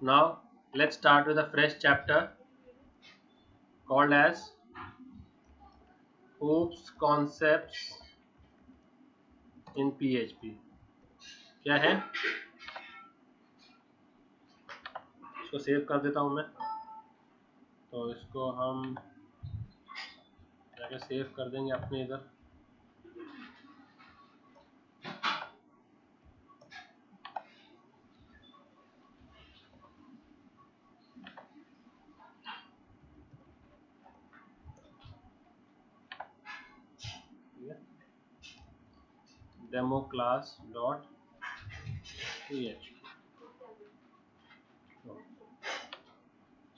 Now let's start with a fresh chapter called as OOPS concepts in PHP. क्या है? इसको save कर देता हूँ मैं, तो इसको हम जाके सेव कर देंगे अपने इधर। Demo class dot PHP।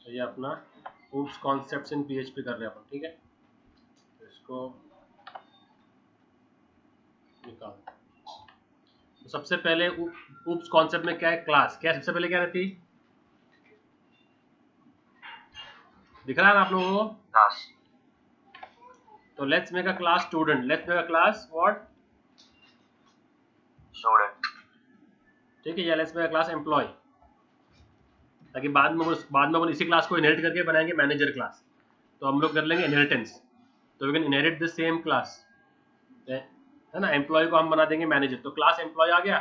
तो ये अपना OOPS कॉन्सेप्ट्स इन PHP कर रहे हैं अपन, ठीक है। तो इसको निकाल। तो सबसे पहले OOPS कॉन्सेप्ट में क्या है? क्लास। क्या सबसे पहले क्या रहती? दिख रहा है ना आप लोगों को? क्लास। तो let's make a class student. Let's make a class what? Student. ठीक है, या let's make a class employ, ताकि बाद में अपन इसी क्लास को इनहेरिट करके बनाएंगे मैनेजर क्लास। तो हम लोग कर लेंगे इनहेरिटेंस। तो we can inherit the same class, है ना। एम्प्लॉय को हम बना देंगे मैनेजर। तो क्लास एम्प्लॉय आ गया।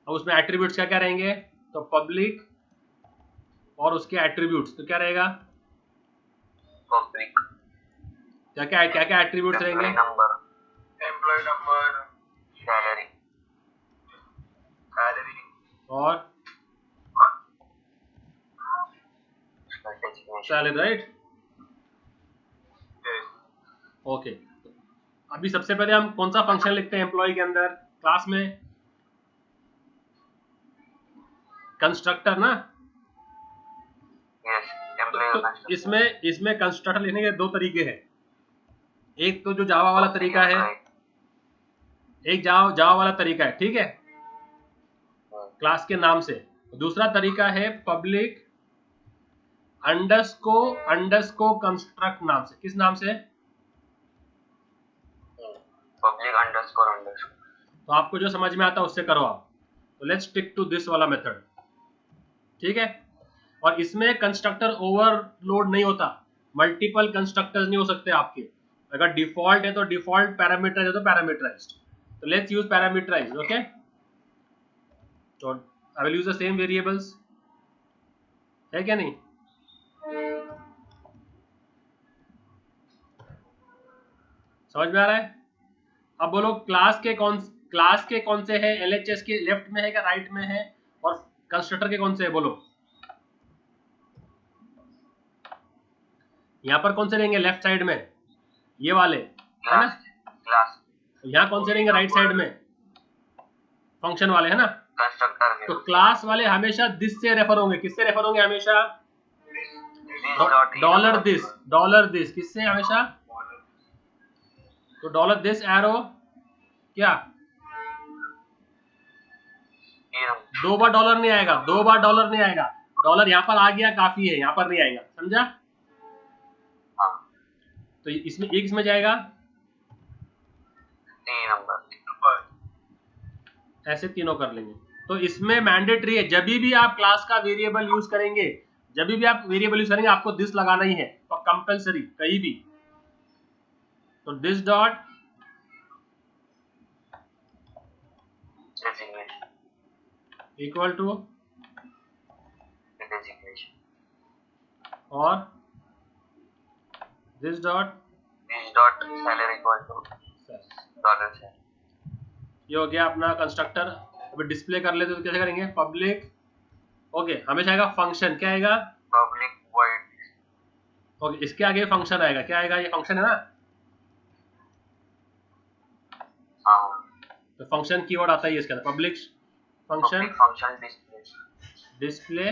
अब उसमें एट्रीब्यूट्स क्या क्या रहेंगे? तो पब्लिक और उसके एट्रीब्यूट्स। तो क्या रहेगा? पब्लिक। क्या क्या एट्रीब्यूट्स रहेंगे? नंबर, एम्प्लॉय नंबर, सैलरी और सैलरी, राइट? ओके। अभी सबसे पहले हम कौन सा फंक्शन लिखते हैं एम्प्लॉय के अंदर? क्लास में कंस्ट्रक्टर ना। तो इसमें कंस्ट्रक्टर लिखने के दो तरीके हैं। एक तो जो जावा वाला तरीका है, एक जावा वाला तरीका है, ठीक है, क्लास के नाम से। दूसरा तरीका है पब्लिक अंडरस्को कंस्ट्रक्ट नाम से। किस नाम से? Public underscore. तो आपको जो समझ में आता है उससे करो आप। तो लेट्स स्टिक टू दिस वाला मेथड, ठीक है। और इसमें कंस्ट्रक्टर ओवरलोड नहीं होता, मल्टीपल कंस्ट्रक्टर्स नहीं हो सकते आपके। अगर डिफॉल्ट है तो डिफॉल्ट, पैरामीटराइज है तो पैरामीटराइज्ड। तो लेट्स यूज पैरामीटराइज्ड, ओके। तो I will use the same variables, है क्या नहीं? समझ में आ रहा है? अब बोलो क्लास के कौन से है? LHS के लेफ्ट में है क्या राइट में है? और कंस्ट्रक्टर के कौन से है बोलो? यहाँ पर कौन से रहेंगे लेफ्ट साइड में? ये वाले, है ना। क्लास। यहाँ कौन से रहेंगे राइट साइड में? फंक्शन वाले, है ना। कंस्ट्रक्टर। तो क्लास वाले हमेशा दिस से रेफर होंगे। किससे रेफर होंगे हमेशा? डॉलर दिस किससे हमेशा? तो डॉलर दिस एरो क्या? दो बार डॉलर नहीं आएगा, डॉलर यहाँ पर आ गया काफी है, यहाँ पर नहीं आएगा, समझा? तो इसमें एक इसमें जाएगा, ऐसे तीनों कर लेंगे। तो इसमें मैंडेटरी है, जब भी आप क्लास का वेरिएबल यूज करेंगे, आपको दिस लगाना ही है, तो कंपलसरी कहीं भी। तो दिस डॉट इक्वल टू और this dot salary equal to dollar salary. ये हो गया अपना कंस्ट्रक्टर। अभी डिस्प्ले कर लेते तो कैसे करेंगे? पब्लिक, ओके, हमेशा आएगा फंक्शन। क्या आएगा? Public void. ओके, इसके आगे फंक्शन आएगा। क्या आएगा? ये फंक्शन है ना। तो फंक्शन कीवर्ड आता है इसके अंदर, पब्लिक फंक्शन डिस्प्ले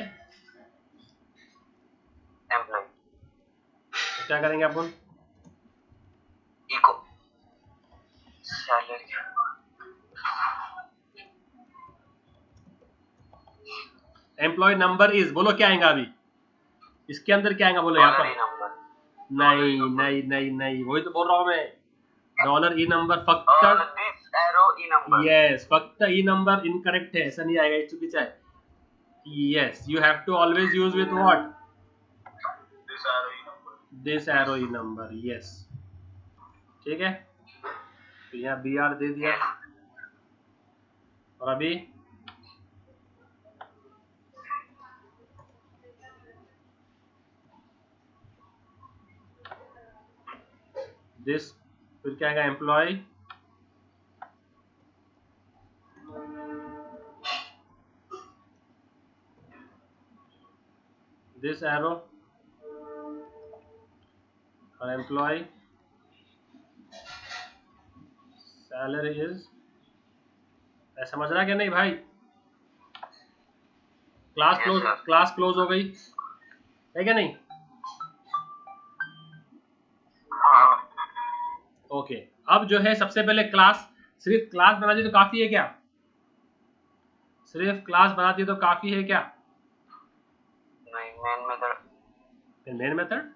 एम्प्लॉय। तो क्या करेंगे अपन? Echo salary. Employ number is, बोलो क्या आएगा अभी इसके अंदर? क्या आएगा बोलो यहाँ पर? नहीं, वही तो बोल रहा हूँ मैं। डॉलर ई नंबर, फक्त यस, फक्त ई नंबर इनकरेक्ट है, ऐसा नहीं आएगा, ये चुकीचा है। Yes, you have to always use with what? This arrow number. This arrow number. Yes. ठीक है, तो यहाँ बी आर दे दिया। और अभी दिस, फिर क्या आएगा? एम्प्लॉय, दिस एरो और एम्प्लॉय, सैलरी इज। समझ रहा है क्या नहीं भाई? क्लास क्लोज हो गई है क्या नहीं? ओके, अब जो है सबसे पहले क्लास, सिर्फ क्लास बना दी तो काफी है क्या? सिर्फ क्लास बना दी तो काफी है क्या? नहीं, main method. Main method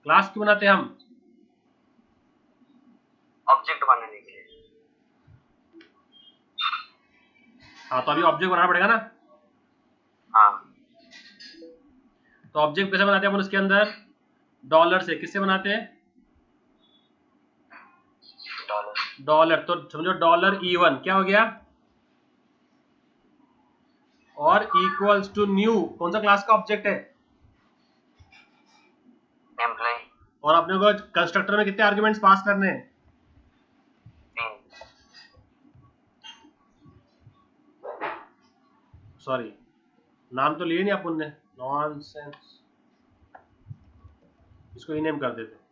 class क्यों बनाते हैं हम? ऑब्जेक्ट बनाने के लिए। हाँ, तो अभी ऑब्जेक्ट बनाना पड़ेगा ना। हाँ, तो ऑब्जेक्ट कैसे बनाते हैं अपन उसके अंदर? डॉलर से। किससे बनाते हैं? डॉलर। तो समझो डॉलर E1 क्या हो गया? और इक्वल्स टू न्यू, कौन सा क्लास का ऑब्जेक्ट है? एम्प्लॉय। और अपने को कंस्ट्रक्टर में कितने आर्गुमेंट्स पास करने हैं? 3। सॉरी, नाम तो लिए नहीं अपन ने। नॉनसेंस, इसको रीनेम कर देते।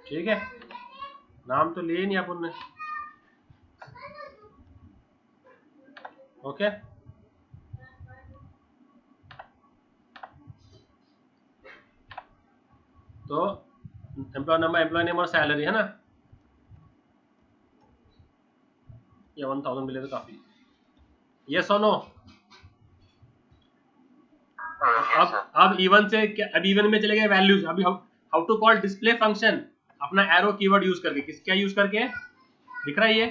ठीक है, नाम तो लिए नहीं अपन ने। ओके, तो एम्प्लॉय नंबर, एम्प्लॉय नेम और सैलरी है ना। ये 1000 मिले तो काफी। यस और नो? अब इवन से अब इवन में चले गए वैल्यूज। अभी how to call display function अपना एरो कीवर्ड यूज करके। क्या यूज करके दिख रहा है ये?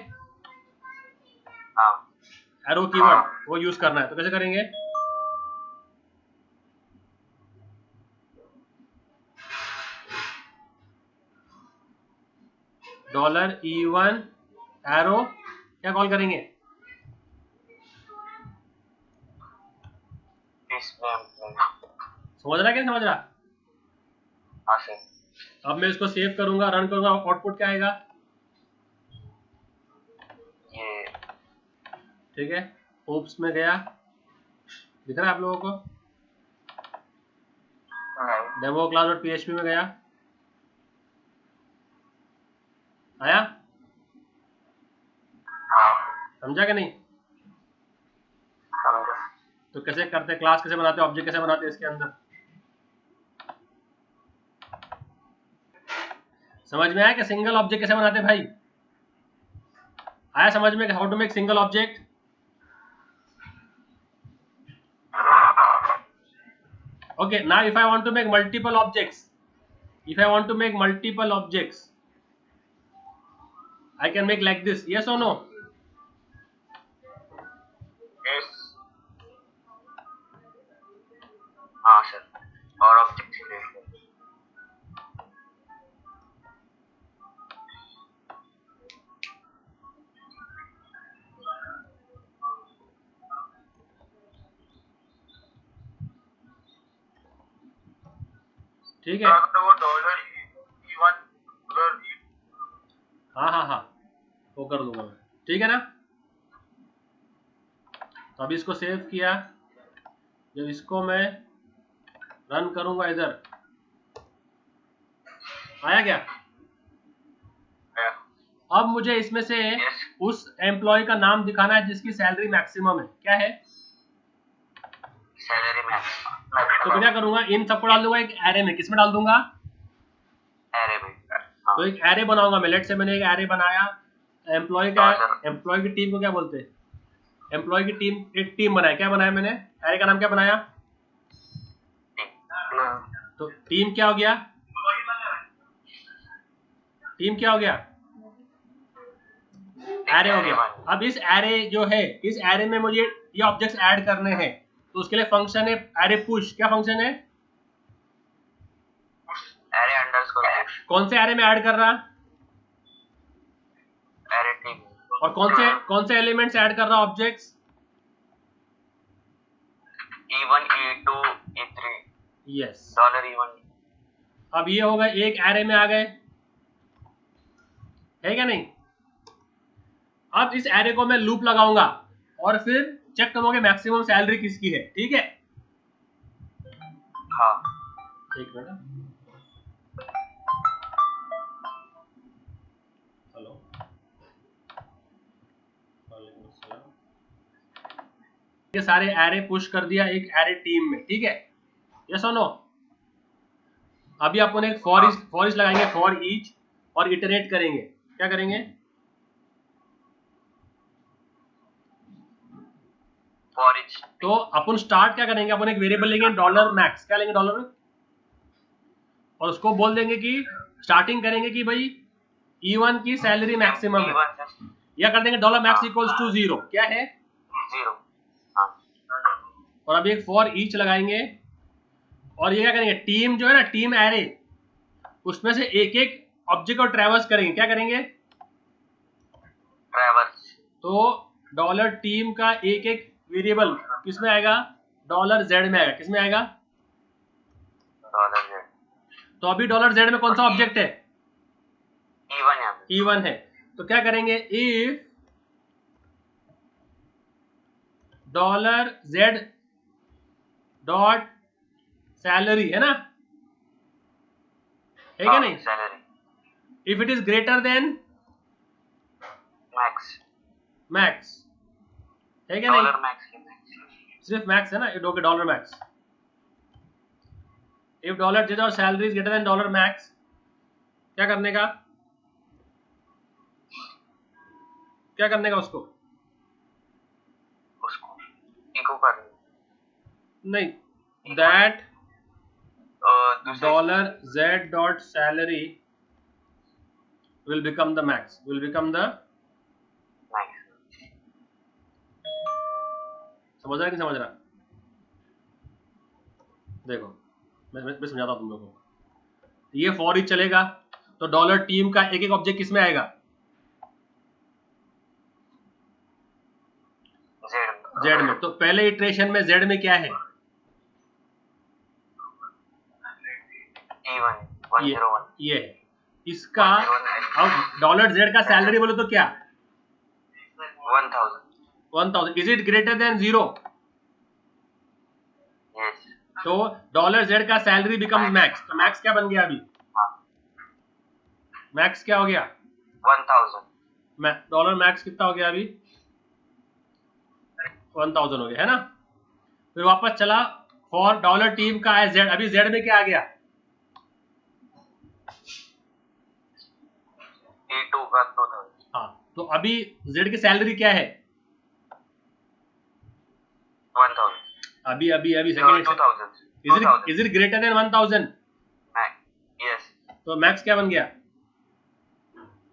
एरो कीवर्ड वो यूज करना है। तो कैसे करेंगे? $E1 एरो क्या कॉल करेंगे? समझ रहा है? क्या समझ रहा? हाँ सर। अब मैं इसको सेव करूंगा, रन करूंगा, आउटपुट क्या आएगा? ये ठीक है, ओप्स में गया, दिख रहा है आप लोगों को? डेमो क्लास डॉट PHP में गया, आया? समझा कि नहीं? समझा। तो कैसे करते, क्लास कैसे बनाते, ऑब्जेक्ट कैसे बनाते इसके अंदर? समझ में आया कि सिंगल ऑब्जेक्ट कैसे बनाते भाई? आया समझ में how to make single object? Okay, now if I want to make multiple objects, I can make like this. Yes or no? Yes. हाँ सर। और ऑब्जेक्ट सिलेक्ट करें। ठीक है, वो $E1 हाँ, वो कर दूंगा मैं। ठीक है ना? तो अभी इसको सेव किया, जब इसको मैं रन करूंगा इधर, आया क्या? अब मुझे इसमें से उस एम्प्लॉय का नाम दिखाना है जिसकी सैलरी मैक्सिमम है। क्या है? Salary maximum. तो मैं क्या करूंगा, इन सबको डाल दूंगा एक एरे में। किसमें डाल दूंगा? एरे में। तो एक एरे बनाऊंगा मैं। लेट से मैंने एक एरे बनाया, एम्प्लॉय की टीम को क्या बोलते हैं? एम्प्लॉय की टीम, एक टीम बनाया। क्या बनाया मैंने? एरे का नाम क्या बनाया? तो टीम क्या हो गया? टीम क्या हो गया, एरे हो गया। अब इस एरे जो है, इस एरे में मुझे ये ऑब्जेक्ट्स ऐड करने हैं, तो उसके लिए फंक्शन है एरे पुश। क्या फंक्शन है, एरे अंडरस्कोर पुश। कौन से एरे में ऐड कर रहा, एरे टीम। और कौन से एलिमेंट्स ऐड कर रहा objects, E1 E2 E3। Yes. $E1। अब ये हो गए, एक एरे में आ गए, है क्या नहीं। अब इस एरे को मैं लूप लगाऊंगा और फिर चेक करूंगा मैक्सिमम सैलरी किसकी है, ठीक है। हाँ। एक मिनट, हेलो, ये सारे एरे पुश कर दिया एक एरे टीम में, ठीक है, ये सुनो। अभी अपन एक फॉर ईच लगाएंगे, फॉर ईच, और इटरेट करेंगे। क्या करेंगे, फॉर ईच। तो अपन स्टार्ट क्या करेंगे, अपन एक वेरिएबल लेंगे डॉलर मैक्स। क्या लेंगे, डॉलर, और उसको बोल देंगे कि स्टार्टिंग करेंगे कि भाई E1 की सैलरी मैक्सिमम है, या कर देंगे डॉलर मैक्स इक्वल्स टू 0। क्या है, 0। और अभी एक फॉर ईच लगाएंगे, और ये क्या करेंगे, टीम जो है ना, टीम एरे, उसमें से एक एक ऑब्जेक्ट को ट्रैवर्स करेंगे। क्या करेंगे, ट्रैवर्स। तो डॉलर टीम का एक एक वेरिएबल किस में आएगा, डॉलर जेड में आएगा। किस में आएगा, $Z। तो अभी डॉलर जेड में कौन सा ऑब्जेक्ट है, E1 है। E1 है। तो क्या करेंगे, if dollar Z dot salary, है ना, है क्या नहीं, salary. If it is greater then max. Max, है क्या नहीं, डॉलर मैक्स। सिर्फ मैक्स है ना, ये okay, dollar max. If dollar Z और salary is greater than dollar max, क्या करने का, क्या करने का उसको इको कर नहीं, that dollar Z dot salary will become the max, will become the max. समझ रहा है कि समझ रहा, देखो मैं समझाता हूँ तुम लोगों को। ये फॉर ईच चलेगा, तो डॉलर टीम का एक एक ऑब्जेक्ट किस में आएगा, जेड में। तो पहले इटरेशन में जेड में क्या है, E1 101। ये है इसका। अब डॉलर जेड का सैलरी बोलो तो क्या, 1000। Is it greater than 0, yes. तो डॉलर जेड का सैलरी बिकम्स मैक्स। तो मैक्स क्या बन गया अभी, मैक्स क्या हो गया, 1000। डॉलर मैक्स कितना हो गया अभी, 1000 हो गया, है ना। फिर वापस चला, फॉर डॉलर टीम का है जेड, अभी जेड में क्या आ गया, E2 का 2000। हाँ, तो अभी जेड की सैलरी क्या है, 1000। अभी अभी अभी second, 2000। Is it greater than 1000, yes. तो मैक्स क्या बन गया,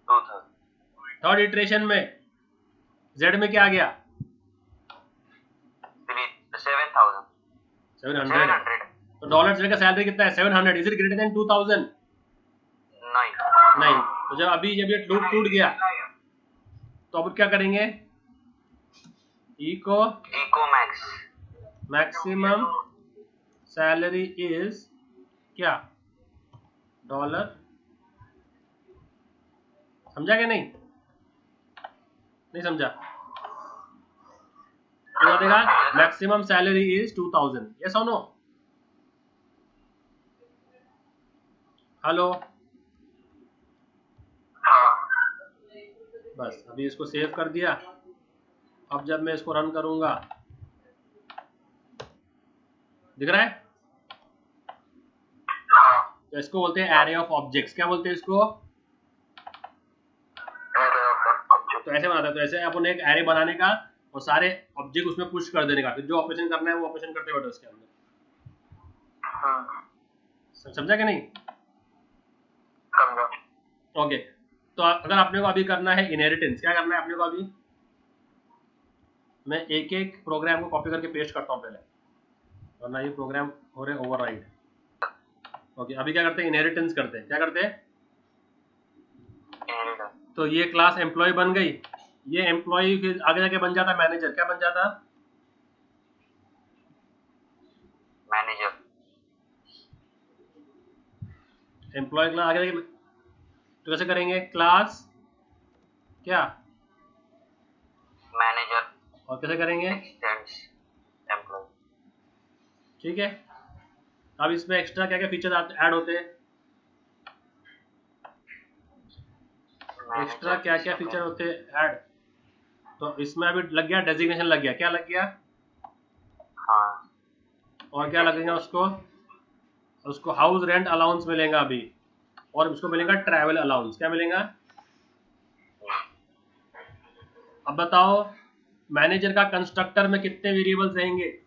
2000। थर्ड इटरेशन में जेड में क्या आ गया, 7000। 700। तो डॉलर जेड का सैलरी कितना है, 700। इज इट ग्रेटर देन 2000, नहीं। तो जब ये लूप टूट गया, तो अब क्या करेंगे, echo max. Maximum salary is क्या, डॉलर, समझा क्या नहीं, नहीं समझा, तो देगा मैक्सिमम सैलरी इज 2000, यस और नो, हेलो। बस अभी इसको सेव कर दिया। अब जब मैं इसको रन करूंगा, दिख रहा है, तो इसको बोलते हैं एरे ऑफ ऑब्जेक्ट्स। क्या बोलते हैं इसको, तो ऐसे बनाता है। तो ऐसे अपन एक एरे बनाने का और सारे ऑब्जेक्ट उसमें पुश कर देने का, फिर जो ऑपरेशन करना है वो ऑपरेशन करते बैठो उसके अंदर। समझा कि नहीं, समझा। ओके। तो अगर आपने को अभी करना है इनहेरिटेंस, क्या करना है आपने को अभी, मैं एक एक प्रोग्राम को कॉपी करके पेस्ट करता हूँ पहले, वरना ये प्रोग्राम हो रहे ओवरराइड। ओके, अभी क्या करते हैं, इनहेरिटेंस करते हैं। क्या करते हैं, तो ये क्लास एम्प्लॉय बन गई, ये एम्प्लॉय फिर आगे जाके बन जाता मैनेजर। क्या बन जाता, मैनेजर। एम्प्लॉय क्लास आगे जाके, तो कैसे करेंगे, क्लास क्या, मैनेजर, और कैसे करेंगे, एक्सटेंड्स एम्प्लॉय। ठीक है। अब इसमें एक्स्ट्रा क्या क्या फीचर ऐड होते हैं, एक्स्ट्रा क्या क्या फीचर होते हैं ऐड, तो इसमें अभी लग गया डेजिग्नेशन, लग गया, क्या लग गया, हाँ, और क्या लगेगा उसको, उसको हाउस रेंट अलाउंस मिलेगा अभी, और उसको मिलेगा ट्रैवल अलाउंस। क्या मिलेगा, अब बताओ मैनेजर का कंस्ट्रक्टर में कितने वेरिएबल्स रहेंगे,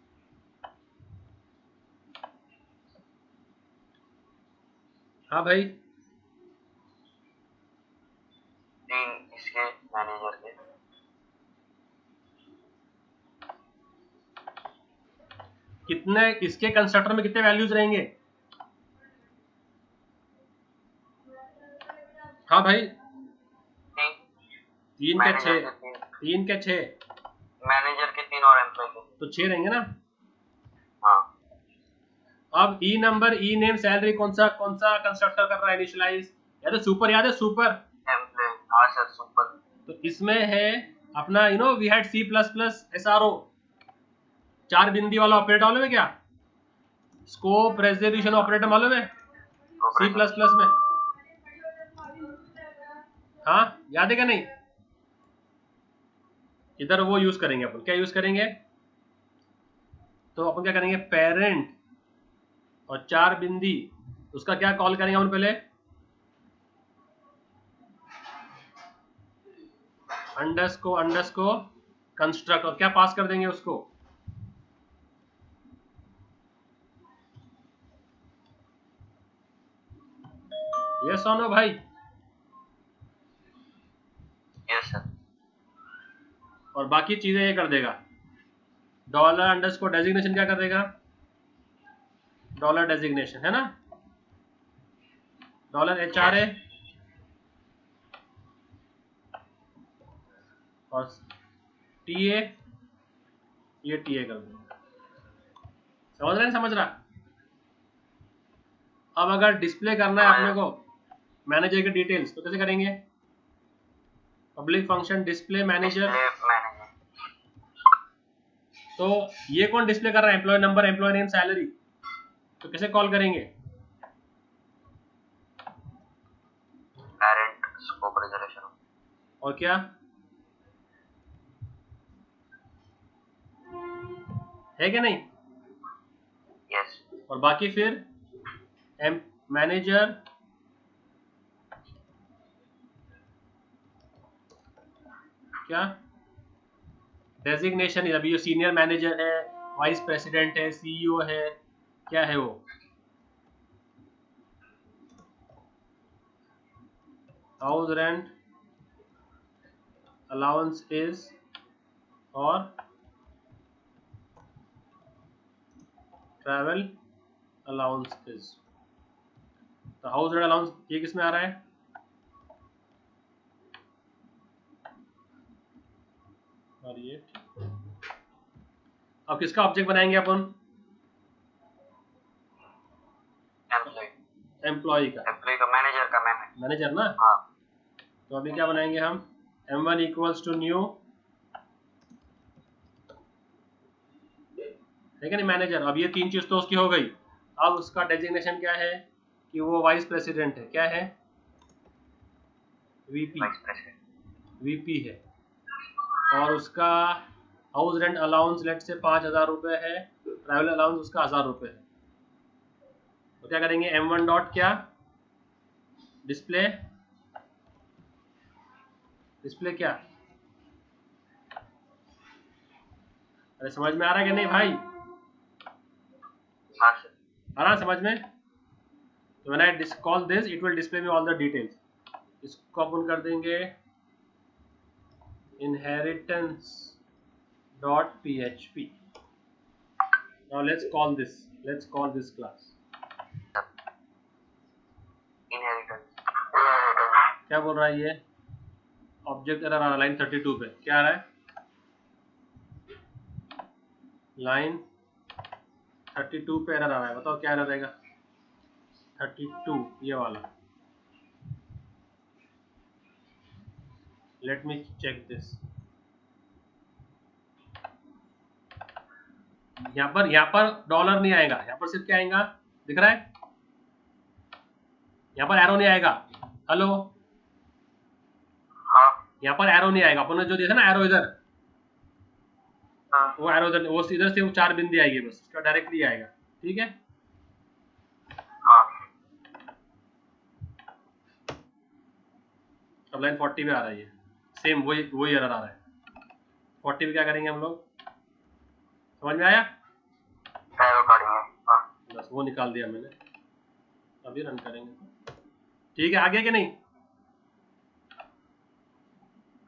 हाँ भाई, 3 इसके मैनेजर के। कितने इसके कंस्ट्रक्टर में कितने वैल्यूज रहेंगे, हाँ भाई, 3 तीन के मैनेजर 6, के 3, 3 के 6, मैनेजर के 3 और एम्प्लॉय के 3। तो 6 रहेंगे ना। हाँ, अब ई नंबर, ई नेम, सैलरी कौन सा कंस्ट्रक्टर कर रहा है इनिशियलाइज, या तो सुपर, याद है सुपर, एम्प्लॉय। हाँ सर, सुपर। तो इसमें है अपना we had C plus plus SRO, 4 बिंदी वाला ऑपरेटर मालूम है क्या, स्कोप रेजोल्यूशन ऑपरेटर मालूम है सी प्लस प्लस में, हाँ याद है क्या नहीं, इधर वो यूज करेंगे अपन, क्या यूज करेंगे, तो अपन क्या करेंगे, पेरेंट और 4 बिंदी, उसका क्या कॉल करेंगे अपन पहले, अंडरस्को कंस्ट्रक्ट, और क्या पास कर देंगे उसको, ये सुनो भाई, यस सर। और बाकी चीजें ये कर देगा, डॉलर अंडरस्कोर डेजिग्नेशन क्या कर देगा, डॉलर डेजिग्नेशन है ना, डॉलर HRA, और TA, ये TA कर देगा, समझ रहे हैं, समझ रहा, अब अगर डिस्प्ले करना है अपने को मैनेजर के डिटेल्स, तो कैसे करेंगे, पब्लिक फंक्शन डिस्प्ले मैनेजर, तो ये कौन डिस्प्ले कर रहा है, employ number, employ name, salary, तो कैसे कॉल करेंगे, पेरेंट स्कोप रेजोल्यूशन। और क्या, है क्या नहीं, यस। और बाकी फिर मैनेजर, क्या डेजिग्नेशन, अभी ये सीनियर मैनेजर है, वाइस प्रेसिडेंट है, CEO है, क्या है वो, हाउस रेंट अलाउंस इज, और ट्रैवल अलाउंस इज, तो हाउस रेंट अलाउंस ये किस में आ रहा है, और ये, अब किसका ऑब्जेक्ट बनाएंगे अपन, एम्प्लॉय का, एम्प्लॉय का, मैनेजर का, मैनेजर ना, हाँ। तो अभी क्या बनाएंगे हम, M1 इक्वल्स टू न्यू, ठीक है नहीं, मैनेजर, अब ये 3 चीज तो उसकी हो गई, अब उसका डेजिग्नेशन क्या है, कि वो वाइस प्रेसिडेंट है, क्या है, VP है, और उसका हाउस रेंट अलाउंस लेट से 5,000 रुपये है, ट्रैवल अलाउंस उसका 1,000 रुपये है, तो क्या करेंगे, M1 डॉट क्या, डिस्प्ले, डिस्प्ले क्या, अरे समझ में आ रहा है कि नहीं भाई, हाँ सर। आ रहा समझ में, तो when I call this it will display me all the details, इसको अपन कर देंगे inheritance dot php. Now let's call this class. Inheritance. क्या बोल रहा है ये? ऑब्जेक्ट एरर आ रहा है लाइन 32 पे. क्या आ रहा है? लाइन 32 पे एरर आ रहा है. बताओ क्या एरर रहेगा? 32 ये वाला. Let me check this. यहाँ पर डॉलर नहीं आएगा. यहाँ पर सिर्फ क्या आएगा दिख रहा है? यहाँ पर एरो नहीं आएगा. हेलो, यहाँ पर एरो नहीं आएगा. अपन ने जो देखा ना एरो इधर, वो एरो इधर, वो इधर से वो 4 बिंदी आएगी बस. उसका डायरेक्टली आएगा. ठीक है. अब लाइन 40 पे आ रहा है ये. सेम वही एरर आ रहा है. 40 पे क्या करेंगे हम लोग? समझ में आया? बस वो निकाल दिया मैंने. अभी रन करेंगे. ठीक है. आगे कि नहीं?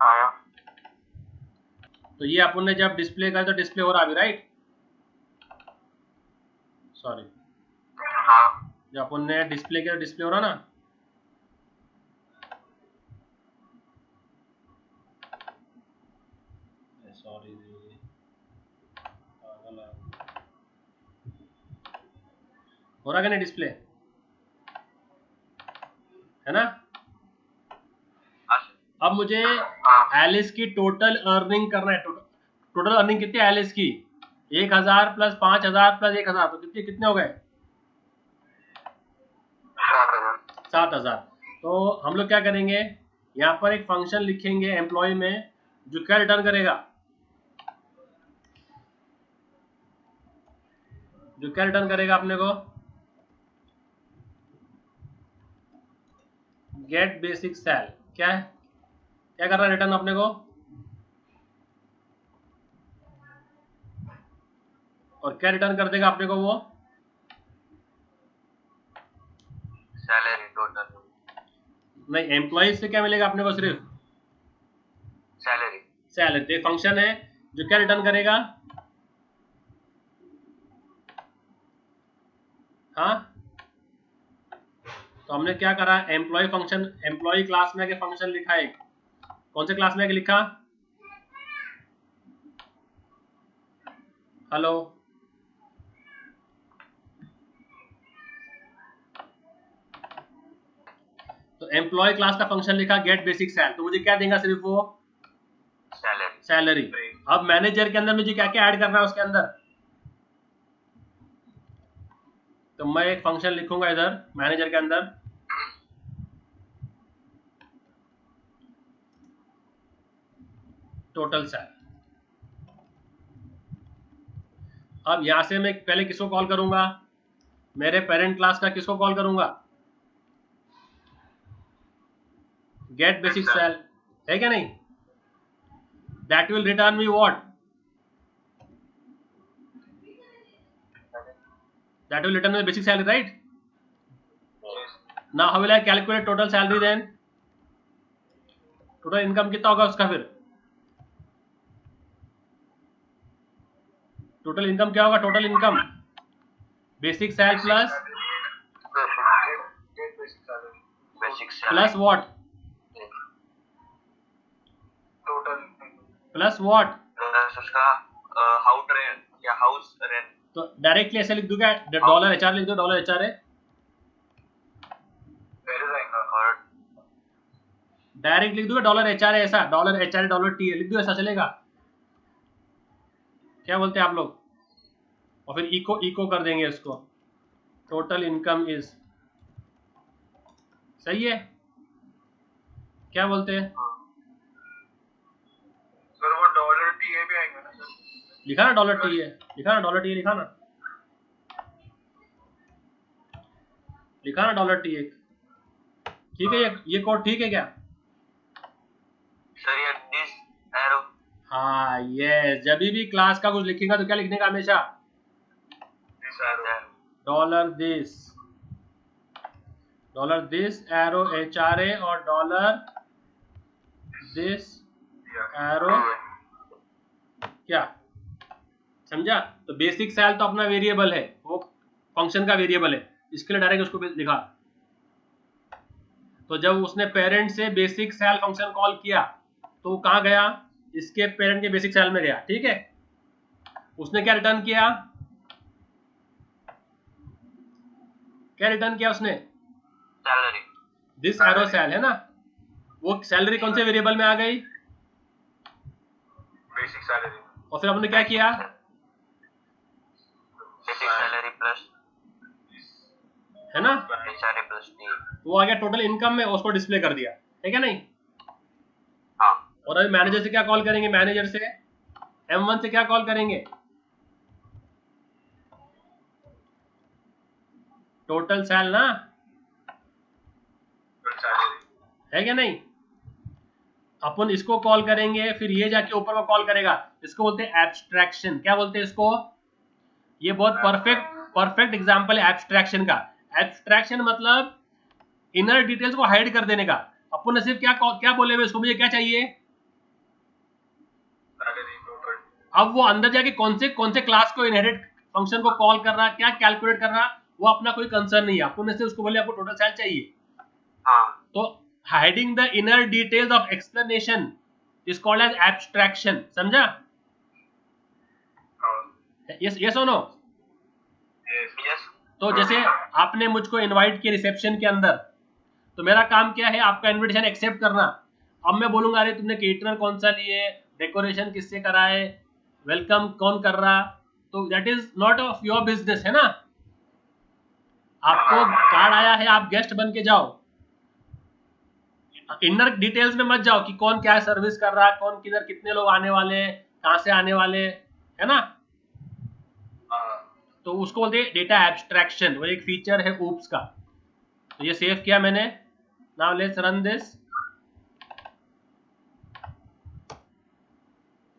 आया. तो ये अपन ने जब डिस्प्ले कर तो डिस्प्ले हो रहा अभी, राइट? सॉरी, जब अपन ने डिस्प्ले किया डिस्प्ले हो रहा ना. सॉरी, हो रहा क्या नहीं डिस्प्ले? है ना? अब मुझे एलिस की टोटल अर्निंग करना है. टोटल अर्निंग कितनी है एलिस की? 1000 प्लस 5000 प्लस 1000, तो कितने हो गए? 7000. तो हम लोग क्या करेंगे, यहाँ पर एक फंक्शन लिखेंगे एम्प्लॉय में, जो क्या रिटर्न करेगा? अपने को गेट बेसिक सैल. क्या है? क्या कर रहा है रिटर्न अपने को? और क्या रिटर्न कर देगा अपने को वो? Salary total. नहीं, एम्प्लॉय से क्या मिलेगा अपने को? सिर्फ सैलरी. तो फंक्शन है जो क्या रिटर्न करेगा? हाँ, तो हमने क्या करा, एम्प्लॉय फंक्शन, एम्प्लॉय क्लास में आके फंक्शन लिखा है. कौन से क्लास में आके लिखा? हेलो, तो एम्प्लॉय क्लास का फंक्शन लिखा गेट बेसिक सैल. तो मुझे क्या देगा? सिर्फ वो सैलरी. अब मैनेजर के अंदर मुझे क्या क्या ऐड करना है उसके अंदर? तो मैं एक फंक्शन लिखूंगा इधर मैनेजर के अंदर, टोटल सैल. अब यहां से मैं पहले किसको कॉल करूंगा? मेरे पेरेंट क्लास का किसको कॉल करूंगा? Get basic sal. है क्या नहीं? That will return me what? That will return the basic salary, right? Now how will I calculate total salary then? Total income कितना होगा उसका? फिर टोटल इनकम क्या होगा? Total income basic sal plus what? Plus what? उसका house rent या house rent. तो directly ऐसे लिख दूंगा, डॉलर एचआर लिख दो. डॉलर एचआर है, डायरेक्ट लिख दूंगा. डॉलर एचआर है, ऐसा डॉलर एचआर डॉलर टी लिख दो. ऐसा चलेगा? क्या बोलते हैं आप लोग? और फिर इको कर देंगे इसको. Total income is. सही है? क्या बोलते हैं? सर वो डॉलर टीए भी आएगा ना सर? लिखा ना डॉलर टी है, लिखा ना डॉलर टी है, लिखा ना डॉलर टी है. ठीक है, ये कोड ठीक है क्या? सर ये दिस एरो. हाँ यस. जब भी क्लास का कुछ लिखेगा तो क्या लिखने का हमेशा? This arrow. Dollar this, dollar this arrow HRA और डॉलर दिस एरो क्या, समझा? तो बेसिक सैल तो अपना वेरिएबल है, वो फंक्शन का वेरिएबल है, इसके लिए डायरेक्ट उसको लिखा। तो जब उसने पेरेंट से बेसिक सैल फंक्शन कॉल किया तो वो कहाँ गया, इसके पेरेंट के बेसिक सैल में गया, ठीक है। उसने क्या रिटर्न किया, क्या रिटर्न किया उसने, सैलरी, दिस एरो सैल है ना, वो सैलरी कौन से वेरिएबल में आ गई, बेसिक सैलरी, और फिर हमने क्या किया, बेसिक सैलरी प्लस है ना, HRA प्लस डी, वो आ गया टोटल इनकम में, उसको डिस्प्ले कर दिया, है क्या नहीं। हाँ और अभी मैनेजर से क्या कॉल करेंगे, मैनेजर से M1 से क्या कॉल करेंगे, टोटल सैल ना, है क्या नहीं। अपन इसको कॉल करेंगे, फिर ये जाके ऊपर को कॉल करेगा, इसको बोलते हैं एब्स्ट्रैक्शन। क्या बोलते हैं इसको, ये बहुत परफेक्ट एग्जांपल है एब्स्ट्रैक्शन का। एब्स्ट्रैक्शन मतलब इनर डिटेल्स को हाइड कर देने का। अपन ने सिर्फ क्या बोले हुए इसको, मुझे क्या चाहिए, अब वो अंदर जाके कौन से क्लास को इनहेरिट फंक्शन को कॉल कर रहा, क्या कैलकुलेट कर रहा, वो अपना कोई कंसर्न नहीं है। अपन ने सिर्फ उसको बोले आपको टोटल सैल चाहिए, तो hiding the inner details of explanation is called as abstraction, समझा। यस और नो। तो जैसे आपने मुझको इनवाइट किया रिसेप्शन के अंदर, तो मेरा काम क्या है, आपका इनविटेशन एक्सेप्ट करना। अब मैं बोलूंगा अरे तुमने केटरर कौन सा लिए, डेकोरेशन किससे कराए, वेलकम कौन कर रहा, तो that is not of your business, है ना। आपको कार्ड आया है, आप गेस्ट बन के जाओ, इनर डिटेल्स में मत जाओ कि कौन क्या सर्विस कर रहा है, कौन किधर कितने लोग आने वाले हैं, कहां से आने वाले, है ना। तो उसको बोलते हैं डेटा एब्स्ट्रैक्शन, वो एक फीचर है ऊप्स का। तो ये सेव किया मैंने, नाउ लेट्स रन दिस।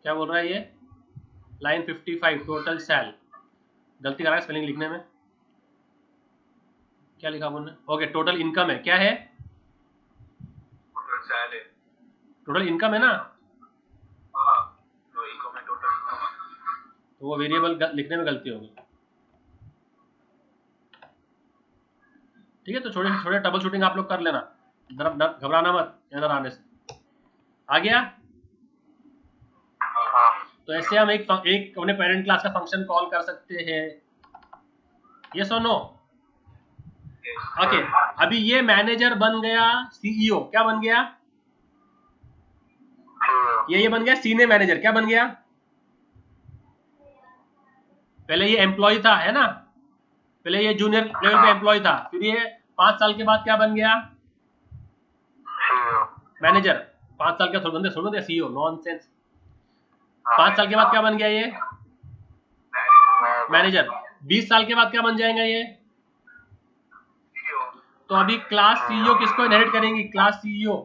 क्या बोल रहा है ये, लाइन 55 टोटल सैल, गलती कर रहा है स्पेलिंग लिखने में, क्या लिखा बोलने, ओके टोटल इनकम है, क्या है, टोटल इनकम है ना, तो वो वेरिएबल लिखने में गलती होगी, ठीक है। तो छोटे छोटे ट्रबल शूटिंग आप लोग कर लेना, घबराना मत इधर आने से। आ गया। तो ऐसे हम एक अपने पेरेंट क्लास का फंक्शन कॉल कर सकते हैं, यस और नो। ओके, अभी ये मैनेजर बन गया CEO, क्या बन गया, ये बन गया सीनियर मैनेजर, क्या बन गया, पहले ये एम्प्लॉय था, है ना, पहले ये जूनियर लेवल पे एम्प्लॉय था, फिर ये 5 साल के बाद क्या बन गया, मैनेजर। 5 साल के थोड़ा CEO, नॉनसेंस। 5 साल के बाद क्या बन गया ये, मैनेजर। 20 साल के बाद क्या बन जाएगा ये, तो अभी क्लास CEO किसको इनहेरिट करेंगी, क्लास CEO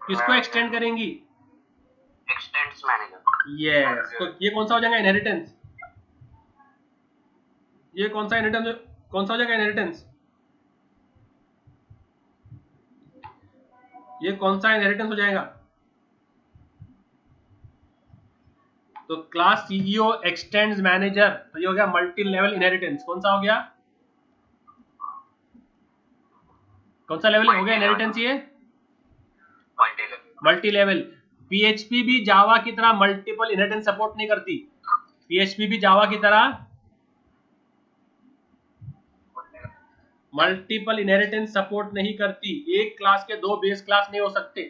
किसको एक्सटेंड करेंगी, एक्सटेंड्स मैनेजर, यस। तो ये कौन सा हो जाएगा इनहेरिटेंस, ये कौन सा हो जाएगा इनहेरिटेंस, ये कौन सा इनहेरिटेंस हो जाएगा, तो क्लास CEO एक्सटेंड्स मैनेजर, तो ये हो गया मल्टी लेवल इनहेरिटेंस। कौन सा हो गया, कौन सा लेवल हो गया इनहेरिटेंस, ये मल्टी लेवल। PHP भी जावा की तरह मल्टीपल इनहेरिटेंस सपोर्ट नहीं करती, PHP भी जावा की तरह मल्टीपल इनहेरिटेंस सपोर्ट नहीं करती। एक क्लास के 2 बेस क्लास नहीं हो सकते,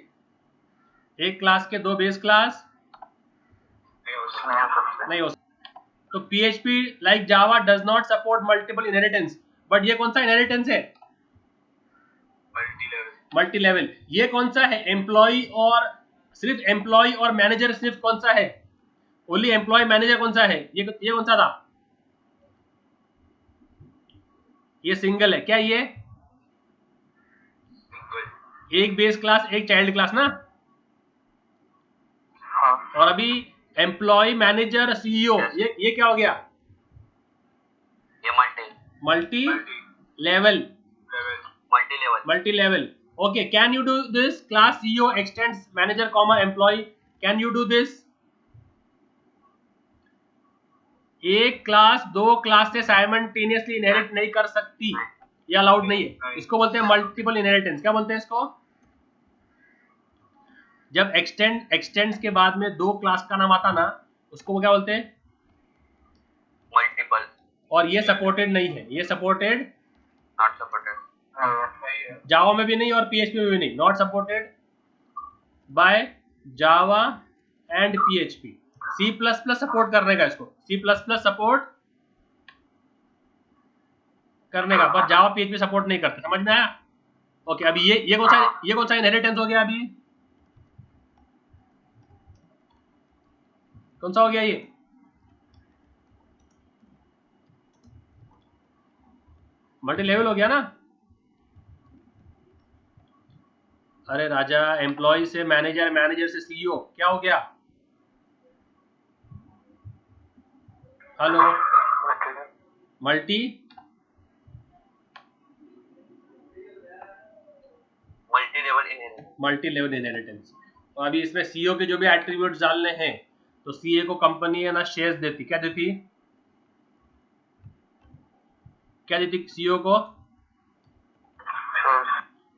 एक क्लास के 2 बेस क्लास नहीं हो सकते। तो PHP like Java does not support multiple inheritance, but ये कौन सा इनहेरिटेंस है, मल्टी लेवल। ये कौन सा है, एम्प्लॉय और सिर्फ एम्प्लॉय और मैनेजर, सिर्फ कौन सा है, ओनली एम्प्लॉय मैनेजर कौन सा है, ये कौन सा था, ये सिंगल है, क्या ये एक बेस क्लास एक चाइल्ड क्लास ना। और अभी एम्प्लॉय मैनेजर CEO, ये क्या हो गया, ये multi, multi level, multi level. Okay, can you do this? Class CEO extends manager comma employee. Can you do this? एक क्लास दो क्लास से साइमल्टेनियसली इनहेरिट नहीं कर सकती, ये अलाउड नहीं है। इसको बोलते हैं मल्टीपल इनहेरिटेंस। क्या बोलते हैं इसको? जब एक्सटेंड्स के बाद में दो क्लास का नाम आता ना, उसको क्या बोलते हैं? मल्टीपल। और ये सपोर्टेड नहीं है, ये सपोर्टेड नॉट सपोर्टेड। जावा में भी नहीं और पीएचपी में भी नहीं। Not supported by Java and PHP. C plus plus support करने का, इसको सी प्लस प्लस सपोर्ट करने का, पर जावा पीएचपी सपोर्ट नहीं करते। समझ में आया? ओके, अभी ये कौन सा इनहेरिटेंस हो गया? अभी कौन सा हो गया? ये मल्टी लेवल हो गया ना? अरे राजा, एम्प्लॉय से मैनेजर, मैनेजर से सीईओ, क्या हो गया? Hello, multi level inheritance. तो अभी इसमें सीईओ के जो भी एट्रीब्यूट्स डालने हैं, तो सीए को कंपनी है ना शेयर्स देती। क्या देती? क्या देती सीईओ को?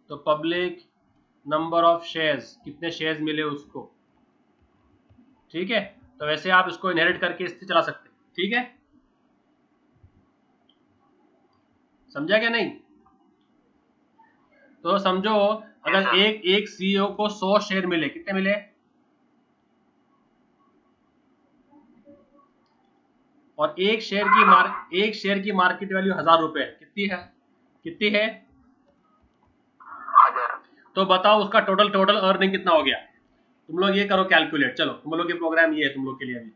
तो पब्लिक नंबर ऑफ शेयर्स, कितने शेयर्स मिले उसको। ठीक है, तो वैसे आप इसको इनहेरिट करके इससे चला सकते हैं। ठीक है, समझा क्या नहीं? तो समझो, अगर एक सीईओ को 100 शेयर मिले, कितने मिले? और एक शेयर की मार्केट वैल्यू 1000 रुपए है। कितनी है? तो बताओ उसका टोटल अर्निंग कितना हो गया? तुम लोग ये करो कैलकुलेट। चलो, तुम लोग के प्रोग्राम ये है तुम लोग के लिए अभी।